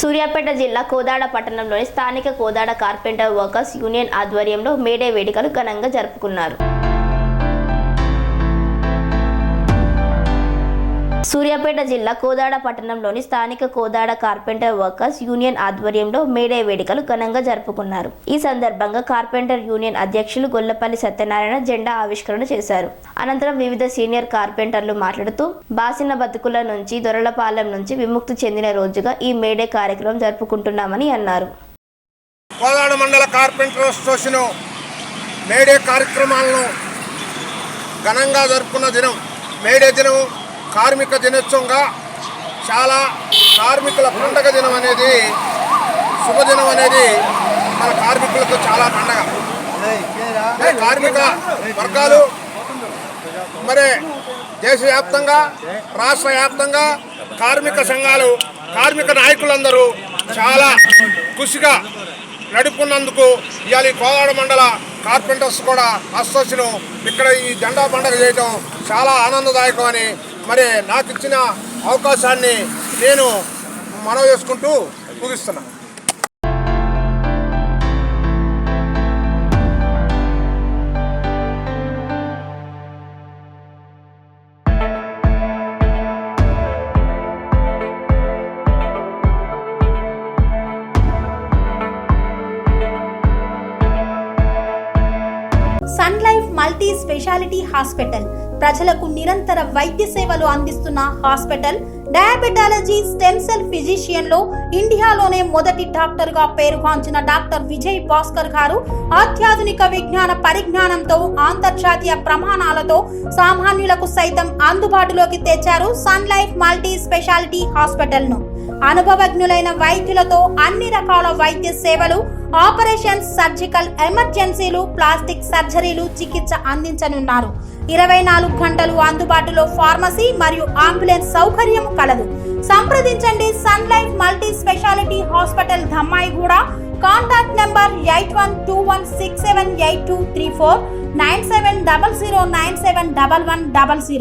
సూర్యాపేట జిల్లా కోదాడ పట్టణంలోని స్థానిక కోదాడ కార్పెంటర్ వర్కర్స్ యూనియన్ ఆధ్వర్యంలో మేడే వేడుకలు ఘనంగా జరుపుకున్నారు. సూర్యాపేట జిల్లా కోదాడ పట్టణంలోని స్థానిక కోదాడ కార్పెంటర్ వర్కర్స్ యూనియన్ ఆధ్వర్యంలో మేడే వేడుకలు ఘనంగా జరుపుకున్నారు. ఈ సందర్భంగా కార్పెంటర్ యూనియన్ అధ్యక్షులు గొల్లపల్లి సత్యనారాయణ జెండా ఆవిష్కరణ చేశారు. అనంతరం వివిధ సీనియర్ కార్పెంటర్లు మాట్లాడుతూ బాసిన బతుకుల నుంచి దొరలపాలెం నుంచి విముక్తి చెందిన రోజుగా ఈ మేడే కార్యక్రమం జరుపుకుంటున్నామని అన్నారు. కోదాడ మండల కార్పెంటర్ అసోసియేషన్ మేడే కార్యక్రమాలను ఘనంగా జరుపుకున్న దినం మేడే దినం. కార్మిక దినోత్సవంగా చాలా కార్మికుల పండగ దినం అనేది శుభదినం అనేది మన కార్మికులకు చాలా పండగ. కార్మిక వర్గాలు మరి దేశవ్యాప్తంగా రాష్ట్ర వ్యాప్తంగా కార్మిక సంఘాలు కార్మిక నాయకులందరూ చాలా కృషిగా నడుపుకున్నందుకు ఇవాళ కోదాడ మండల కార్పెంటర్స్ కూడా అసోసియేషన్ ఇక్కడ ఈ జెండా పండుగ చేయడం చాలా ఆనందదాయకం అని మరి నాకు ఇచ్చిన అవకాశాన్ని నేను మనవి చేసుకుంటూ ముగిస్తున్నాను. Sun Life Multi Speciality Hospital ప్రజలకు నిరంతర వైద్య సేవలు అందిస్తున్న hospital. Diabetology stem cell physician లో ఇండియాలోనే మొదటి డాక్టర్ గా పేరుగాంచిన డాక్టర్ విజయ్ భాస్కర్ గారు అత్యాధునిక విజ్ఞాన పరిజ్ఞానంతో అంతర్జాతీయ ప్రమాణాలతో సామాన్యులకు సైతం అందుబాటులోకి తెచ్చారు Sun Life Multi Speciality Hospital ను. అనుభవజ్ఞులైన వైద్యులతో అన్ని రకాల వైద్య సేవలు, ఆపరేషన్స్, సర్జికల్ ఎమర్జెన్సీలు, ప్లాస్టిక్ సర్జరీలు, చికిత్స అందించనున్నారు. 24 గంటలు అందుబాటులో ఫార్మసీ మరియు అంబులెన్స్ సౌకర్యం కలదు. సంప్రదించండి Sun Life Multi Speciality Hospital, Dhammaiguda. Contact number 8121678234 9700971100.